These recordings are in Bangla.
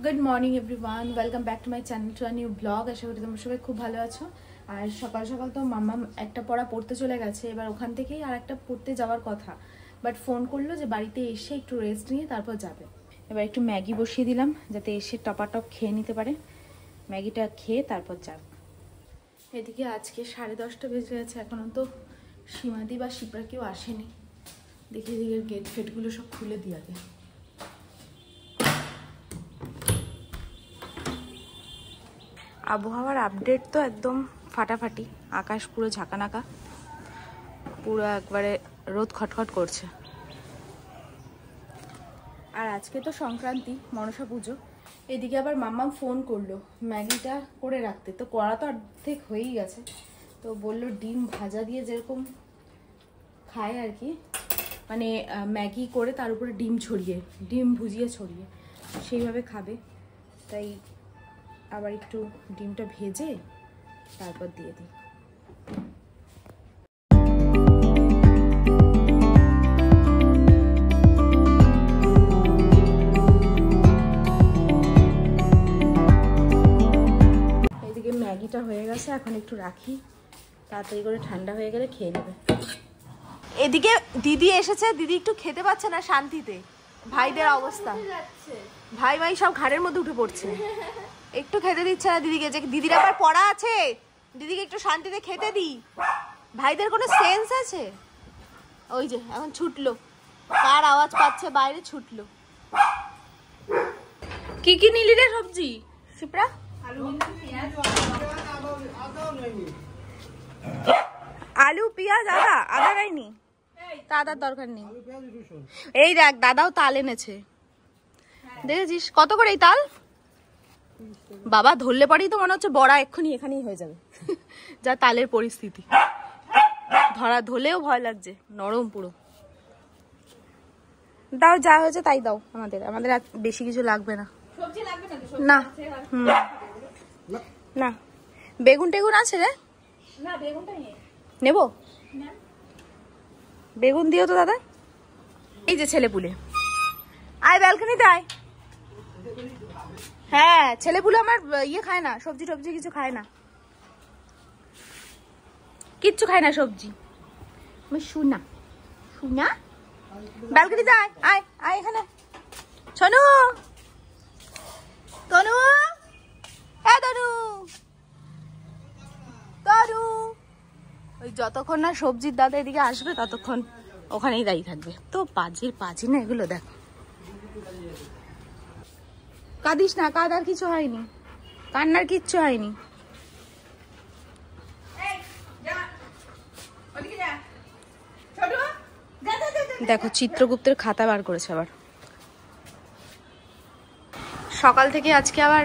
Good morning everyone, welcome back to my channel to a new blog. আশা করি তোমরা সবাই খুব ভালো আছো। আর সকাল সকাল তো মাম্মা একটা পড়া পড়তে চলে গেছে, এবার ওখান থেকেই আর একটা পড়তে যাওয়ার কথা, বাট ফোন করলো যে বাড়িতে এসে একটু রেস্ট নিয়ে তারপর যাবে। এবার একটু ম্যাগি বসিয়ে দিলাম যাতে এসে টপাটপ খেয়ে নিতে পারে, ম্যাগিটা খেয়ে তারপর যাবে। এদিকে আজকে 10:30 বেজে গেছে, এখনও তো সীমাদি বা শিপ্রা কেউ আসেনি। দেখি এদিকে গেট ফেটগুলো সব খুলে দিয়ে আগে। আবহাওয়ার আপডেট তো একদম ফাটাফাটি, আকাশ পুরো ঝাঁকানাকা, পুরো একবারে রোদ খটখট করছে। আর আজকে তো সংক্রান্তি, মনসা পুজো। এদিকে আবার মাম্মা ফোন করলো ম্যাগিটা করে রাখতে, তো করা তো অর্ধেক হয়েই গেছে। তো বললো ডিম ভাজা দিয়ে যেরকম খায় আর কি, মানে ম্যাগি করে তার উপরে ডিম ছড়িয়ে, ডিম ভুজিয়ে ছড়িয়ে সেইভাবে খাবে। তাই আবার একটু ডিমটা ভেজে তারপর দিয়ে দিই। এদিকে ম্যাগিটা হয়ে গেছে, এখন একটু রাখি, তাড়াতাড়ি করে ঠান্ডা হয়ে গেলে খেয়ে নেবে। এদিকে দিদি এসেছে, দিদি একটু খেতে পাচ্ছে না শান্তিতে। ভাইদের অবস্থা, ভাই ভাই সব ঘাড়ের মধ্যে উঠে পড়ছে, একটু খেতে দিচ্ছে না দিদিকে। যে দিদির আবার পড়া আছে, দিদিকে একটু শান্তিতে খেতে দি। ভাইদের কোনো সেন্স আছে? ওই যে এখন ছুটলো, কার আওয়াজ পাচ্ছে বাইরে ছুটলো। কি কি নিলি রে সবজি শিপ্রা? আলু পেঁয়াজ আদা, আদা খাইনি, তা আদার দরকার নেই। এই দেখ দাদাও তাল এনেছে, দেখেছিস কত করে এই তাল? বাবা ধরলে পরেই তো মনে হচ্ছে বড়া এক্ষুনি এখানেই হয়ে যাবে, যা তালের পরিস্থিতি। ধরলেও ভয় লাগছে, নরম পুরো। দাও, যা হয়েছে তাই দাও, আমাদের আর বেশি কিছু লাগবে না। না না, বেগুন টেগুন আছে রে? নেবো, বেগুন দিও তো দাদা। এই যে ছেলে পুলে, আয় ব্যালকনিতে আয়। হ্যাঁ ছেলেপুলে আমার ইয়ে খায় না, সবজি টবজি কিছু খায় না, কিচ্ছু খায় না সবজি। আমি শুনা শুনা, ব্যালকনিতে আয় আয় আয় এখানে। শোনো তনু, এ তনু তনু, ওই যতক্ষণ না সবজির দাদা এদিকে আসবে ততক্ষণ ওখানেই দাঁড়িয়ে থাকবে। তো পাজি না এগুলো, দেখো। কাঁদিস না, কাঁদার কিছু হয়নি, কান্নার কিচ্ছু হয়নি। দেখো চিত্রগুপ্তের খাতা বার করেছে আবার। সকাল থেকে আজকে আবার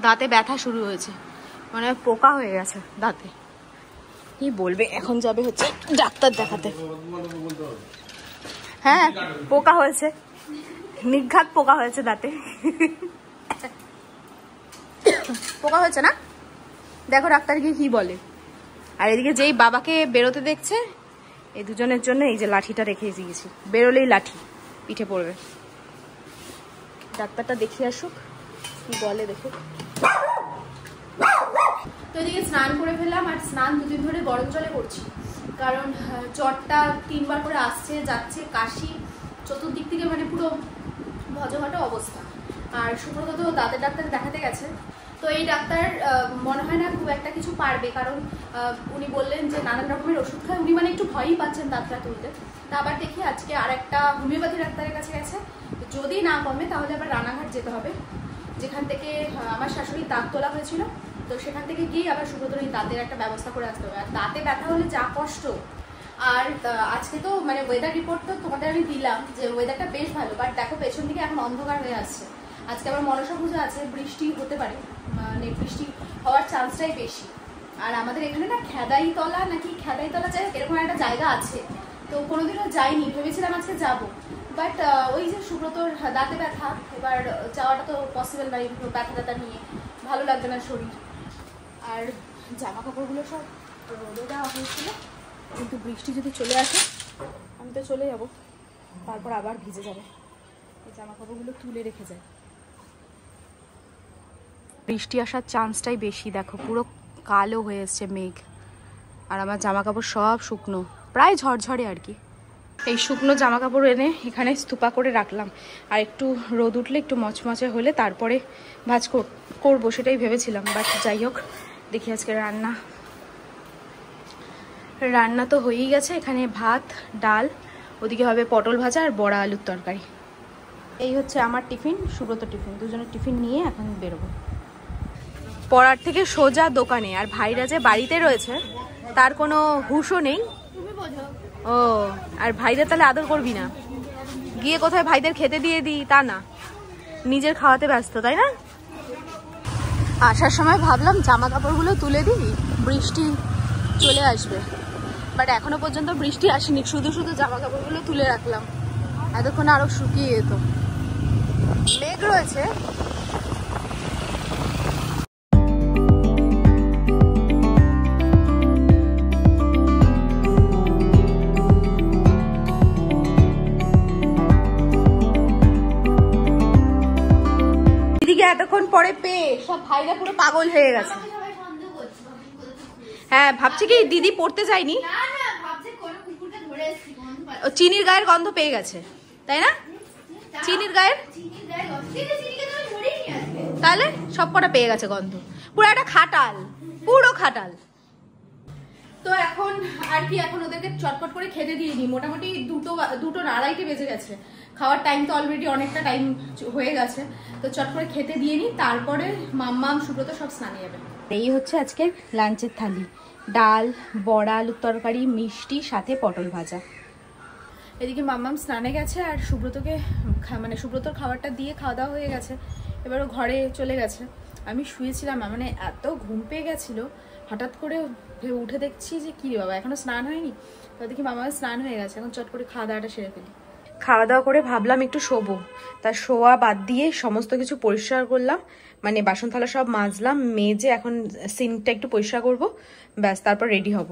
দাঁতে ব্যথা শুরু হয়েছে, মানে পোকা হয়ে গেছে দাঁতে। কি বলবে, এখন যাবে হচ্ছে ডাক্তার দেখাতে। হ্যাঁ পোকা হয়েছে, নিঘাত পোকা হয়েছে দাঁতে। পোকা হয়েছে না, দেখো ডাক্তার গিয়ে কি বলে। আর এদিকে যেই বাবাকে বেরোতে দেখছে, এই দুজনের জন্য এই যে লাঠিটা রেখে দিয়েছি, বেরোলেই লাঠি পিঠে পড়বে। ডাক্তারটা দেখিয়ে আসুক কি বলে, দেখুক। তো এদিকে স্নান করে ফেললাম, আর স্নান দুদিন ধরে গরম জলে করছি, কারণ জ্বরটা 3 বার করে আসছে যাচ্ছে, কাশি চতুর্দিক থেকে, মানে পুরো ভজঘট অবস্থা। আর সুব্রত তো দাঁতের ডাক্তার দেখাতে গেছে, তো এই ডাক্তার মনে হয় না খুব একটা কিছু পারবে, কারণ উনি বললেন যে নানান রকমের ওষুধ খায় উনি, মানে একটু ভয়ই পাচ্ছেন দাঁতটা তুলতে। তা আবার দেখি আজকে আর একটা হোমিওপ্যাথি ডাক্তারের কাছে গেছে, যদি না কমে তাহলে আবার রানাঘাট যেতে হবে, যেখান থেকে আমার শাশুড়ির দাঁত তোলা হয়েছিল। তো সেখান থেকে গিয়ে আবার সুব্রতর এই দাঁতের একটা ব্যবস্থা করে আসতে হবে। আর দাঁতে ব্যথা হলে যা কষ্ট। আর আজকে তো মানে ওয়েদার রিপোর্ট তো তোমাদের আমি দিলাম যে ওয়েদারটা বেশ ভালো, বাট দেখো পেছন দিকে এখন অন্ধকার হয়ে আসছে। আজকে আবার মনসা পুজো আছে, বৃষ্টি হতে পারে, মানে বৃষ্টি হওয়ার চান্সটাই বেশি। আর আমাদের এখানে না খেদাইতলা যাই হোক এরকম একটা জায়গা আছে, তো কোনোদিনও যাইনি, ভেবেছিলাম আজকে যাবো, বাট ওই যে সুব্রতর দাঁতে ব্যথা, এবার যাওয়াটা তো পসিবল নয়, ব্যথা নিয়ে ভালো লাগবে না শরীর। আর জামা কাপড়গুলো সব রোদে দেওয়া হয়েছিল, কিন্তু বৃষ্টি যদি চলে আসে আমি তো চলে যাব, তারপর আবার ভিজে যাবে। এই জামা কাপড়গুলো তুলে রেখে যায়। বৃষ্টি আসার চান্সটাই বেশি, দেখো পুরো কালো হয়ে এসছে মেঘ। আর আমার জামা কাপড় সব শুকনো, প্রায় ঝরঝরে আর কি। এই শুকনো জামা কাপড় এনে এখানে স্তূপা করে রাখলাম, আর একটু রোদ উঠলে একটু মচমচে হলে তারপরে ভাজ করবো, সেটাই ভেবেছিলাম। বাট যাই হোক, দেখি আজকে রান্না তো হয়েই গেছে। এখানে ভাত, ডাল, ওদিকে হবে পটল ভাজা আর বড়া আলুর তরকারি। এই হচ্ছে আমার টিফিন, সুব্রত টিফিন। দুজনের টিফিন নিয়ে এখন বেরোবো। পড়ার থেকে সোজা দোকানে, আর ভাইরা যে বাড়িতে রয়েছে তার কোনো হুঁশও নেই। ও, আর ভাইদের তাহলে আদর করবি না? গিয়ে কোথায় ভাইদের খেতে দিয়ে দিই তা না, নিজের খাওয়াতে ব্যস্ত, তাই না? আসার সময় ভাবলাম জামা কাপড়গুলো তুলে দিই, বৃষ্টি চলে আসবে, বাট এখনো পর্যন্ত বৃষ্টি আসেনি। শুধু শুধু জামা কাপড়গুলো তুলে রাখলাম, এতক্ষণ আরো শুকিয়ে যেত। মেঘ রয়েছে। এতক্ষণ পরে পেয়ে সব ভাইরা পুরো পাগল হয়ে গেছে। হ্যাঁ, ভাবছি কি দিদি পড়তে যায়নি, চিনির গায়ের গন্ধ পেয়ে গেছে, তাই না? চিনির গায়ের, তাহলে সব কটা পেয়ে গেছে গন্ধ। পুরো একটা খাটাল, পুরো খাটাল। তো এখন আর কি, এখন ওদেরকে চটপট করে খেতে দিয়ে দিই। মোটামুটি দুটো আড়াইটে বেজে গেছে, খাওয়ার টাইম তো অলরেডি অনেকটা টাইম হয়ে গেছে। তো চট করে খেতে দিয়ে নিই, তারপরে মাম্মাম সুব্রত সব স্নানে যাবে। এই হচ্ছে আজকের লাঞ্চের থালি, ডাল, বড়া আলুর তরকারি, মিষ্টি, সাথে পটল ভাজা। এদিকে মাম্মাম স্নানে গেছে, আর সুব্রতকে মানে সুব্রতর খাবারটা দিয়ে খাওয়া দাওয়া হয়ে গেছে। এবারও ঘরে চলে গেছে। আমি শুয়েছিলাম, মানে এত ঘুম পেয়ে গেছিলো, হঠাৎ করে উঠে দেখছি যে কি রে বাবা, এখনো স্নান হয়নি। তো দেখি মামার স্নান হয়ে গেছে, এখন চট করে খাওয়া দাওয়াটা সেরে ফেলি। খাওয়া দাওয়া করে ভাবলাম একটু শোবো, তার শোয়া বাদ দিয়ে সমস্ত কিছু পরিষ্কার করলাম, মানে বাসন থালা সব মাজলাম, মেজে এখন সিঙ্কটা একটু পরিষ্কার করবো, ব্যাস তারপর রেডি হব।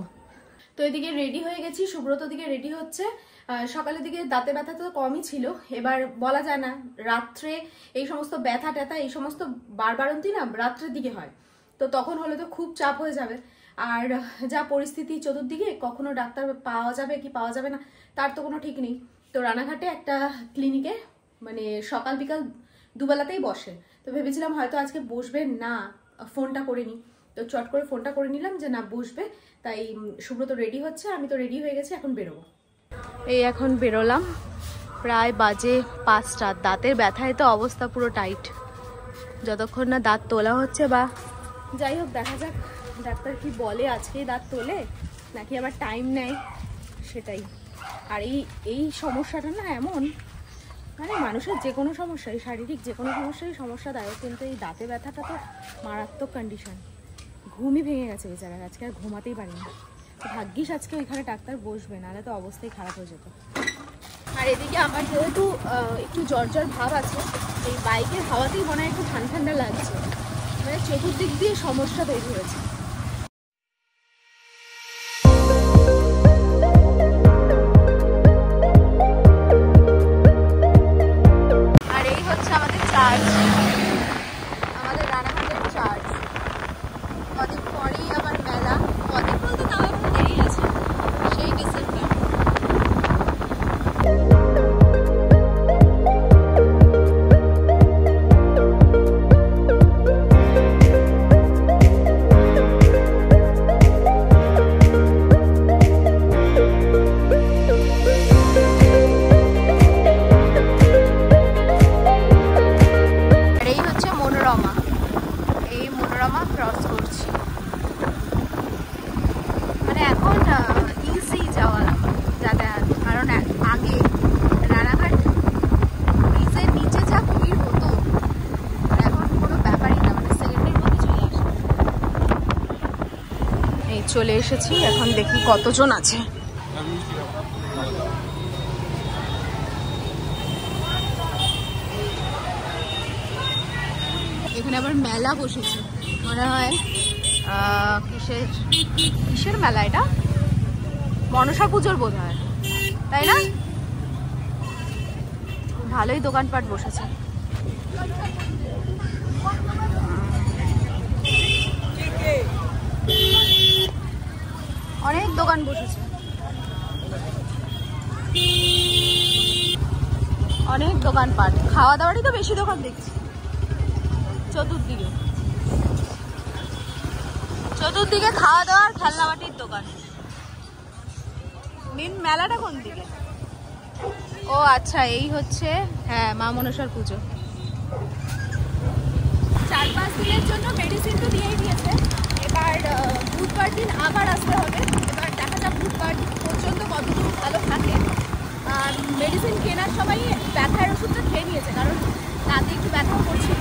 তো এদিকে রেডি হয়ে গেছি, সুব্রত দিকে রেডি হচ্ছে। সকালের দিকে দাঁতে ব্যথা তো কমই ছিল, এবার বলা যায় না, রাত্রে এই সমস্ত ব্যথা ট্যাথা এই সমস্ত বারবারন্তি না রাত্রের দিকে হয়, তো তখন হলে তো খুব চাপ হয়ে যাবে। আর যা পরিস্থিতি চতুর্দিকে, কখনো ডাক্তার পাওয়া যাবে কি পাওয়া যাবে না তার তো কোনো ঠিক নেই। তো রানাঘাটে একটা ক্লিনিকে মানে সকাল বিকাল দুবেলাতেই বসে, তো ভেবেছিলাম হয়তো আজকে বসবে না, ফোনটা করে নিই। তো চট করে ফোনটা করে নিলাম যে না বসবে, তাই সুব্রত রেডি হচ্ছে, আমি তো রেডি হয়ে গেছি, এখন বেরোবো। এই এখন বেরোলাম, প্রায় বাজে 5টা। দাঁতের ব্যথায় তো অবস্থা পুরো টাইট, যতক্ষণ না দাঁত তোলা হচ্ছে, বা যাই হোক দেখা যাক ডাক্তার কি বলে, আজকেই দাঁত তোলে নাকি আবার টাইম নেয়, সেটাই। আর এই সমস্যাটা না এমন, মানে মানুষের যে কোনো সমস্যাই, শারীরিক যে কোনো সমস্যাদায়ক, কিন্তু এই দাঁতে ব্যথাটা তো মারাত্মক কন্ডিশন। ঘুমই ভেঙে গেছে বেচারা, আজকে আর ঘুমাতেই পারি না। তো ভাগ্যিস আজকে ওইখানে ডাক্তার বসবে, নাহলে তো অবস্থাই খারাপ হয়ে যেত। আর এদিকে আমার যেহেতু একটু জ্বর ভাব আছে, এই বাইকের হাওয়াতেই মনে হয় একটু ঠান্ডা ঠান্ডা লাগছে, মানে চতুর্দিক দিয়ে সমস্যা তৈরি হয়েছে। আর এই হচ্ছে আমাদের চার্চ, আমাদের রানাঘাটের চার্চ। কদিন পরেই আবার মেলা, কদিন বলতে তাও এখন দেরি আছে, সেই ডিসেম্বর। চলে এসেছি, এখন দেখি কতজন আছে। এখানে আবার মেলা বসেছে, মনে হয় কিসের মেলা এটা, মনসা পুজোর বোধ হয়, তাই না? ভালোই দোকানপাট বসেছে। অনেক দোকান বসেছে, অনেক দোকানপাট, খাওয়া দাওয়ারই তো বেশি দোকান দেখছি চতুর্দিকে। চতুর্দিকে খাওয়া দাওয়ার খেলনাবাটির দোকান। মেন মেলাটা কোন দিকে? ও আচ্ছা, এই হচ্ছে হ্যাঁ মা মনসার পুজো। 4-5 দিনের জন্য মেডিসিন তো দিয়েই দিয়েছে, এবার বুধবার দিন আবার আসতে হবে। এবার দেখা যাক বুধবার পর্যন্ত কতদূর ভালো থাকে। আর মেডিসিন কেনার সময় ব্যথার ওষুধটা খেয়ে নিয়েছে, কারণ তাতে একটু ব্যথাও করছিল।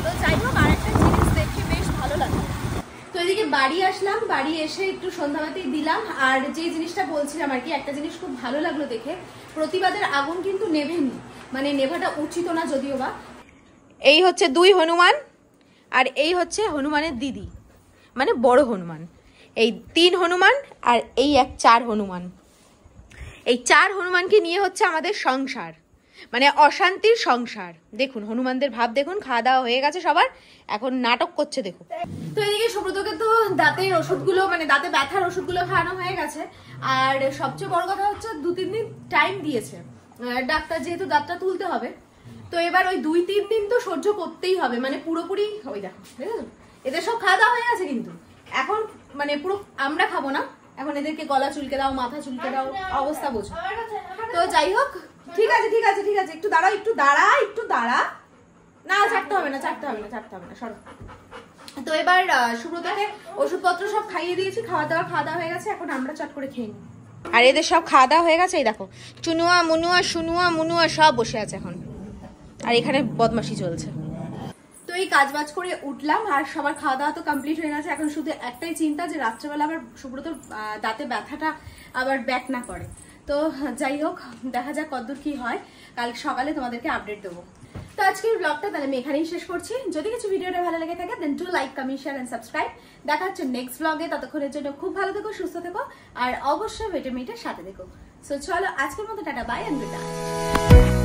তো যাই হোক, আরেকটা জিনিস দেখে বেশ ভালো লাগলো। তো এদিকে বাড়ি আসলাম, বাড়ি এসে একটু সন্ধ্যাবাতি দিলাম। আর যে জিনিসটা বলছিলাম আর কি, একটা জিনিস খুব ভালো লাগলো দেখে, প্রতিবাদের আগুন কিন্তু নেভেনি, মানে নেভাটা উচিত না যদিও বা। এই হচ্ছে 2 হনুমান, আর এই হচ্ছে হনুমানের দিদি, মানে বড় হনুমান। এই 3 হনুমান, আর এই 4 হনুমান। এই 4 হনুমানকে নিয়ে হচ্ছে আমাদের সংসার, মানে অশান্তির সংসার। দেখুন হনুমানদের ভাব দেখুন, খাওয়া দাওয়া হয়ে গেছে সবার, এখন নাটক করছে দেখুন। তো এদিকে সুব্রতকে তো দাঁতের ওষুধগুলো, মানে দাঁতে ব্যথার ওষুধগুলো খাওয়ানো হয়ে গেছে। আর সবচেয়ে বড় কথা হচ্ছে 2-3 দিন টাইম দিয়েছে ডাক্তার, যেহেতু দাঁতটা তুলতে হবে। তো এবার ওই 2-3 দিন তো সহ্য করতেই হবে, মানে পুরোপুরি। ওই দেখো এদের সব খাওয়া দাওয়া হয়ে গেছে, কিন্তু এখন মানে পুরো আমরা খাবো না, এখন এদেরকে গলা চুলকে দাও, মাথা চুলকে দাও, অবস্থা বোঝো। তো যাই হোক, ঠিক আছে ঠিক আছে ঠিক আছে, একটু দাঁড়া একটু দাঁড়া একটু দাঁড়া। না ছাড়তে হবে না, ছাড়তে হবে না, ছাড়তে হবে না, সরো। তো এবার সুব্রতকে ওষুধপত্র সব খাইয়ে দিয়েছি, খাওয়া দাওয়া হয়ে গেছে, এখন আমরা চট করে খেয়ে নিই। আর এদের সব খাওয়া দাওয়া হয়ে গেছে, এই দেখো চুনুয়া মুনুয়া সুনুয়া মুনুয়া সব বসে আছে এখন, আর এখানে বদমাশি চলছে। তো এই কাজ বাজ করে উঠলাম, আর সবার খাওয়া দাওয়া তো কমপ্লিট হয়ে গেছে। এখন শুধু একটাই চিন্তা যে রাত্রেবেলা আবার সুব্রতর দাঁতে ব্যথাটা আবার ব্যাক না করে। তো যাই হোক, দেখা যাক কতদূর কি হয়, কাল সকালে তোমাদেরকে আপডেট দেবো। তো আজকের ব্লগটা তাহলে আমি এখানেই শেষ করছি। যদি কিছু ভিডিওটা ভালো লেগে থাকে then do like, comment, share and subscribe. দেখা হচ্ছে নেক্সট ব্লগে, ততক্ষণের জন্য খুব ভালো থেকো, সুস্থ থেকো, আর অবশ্যই ভিটামিনটার সাথে থেকো। সো চলো আজকের মতো tata, bye and good night.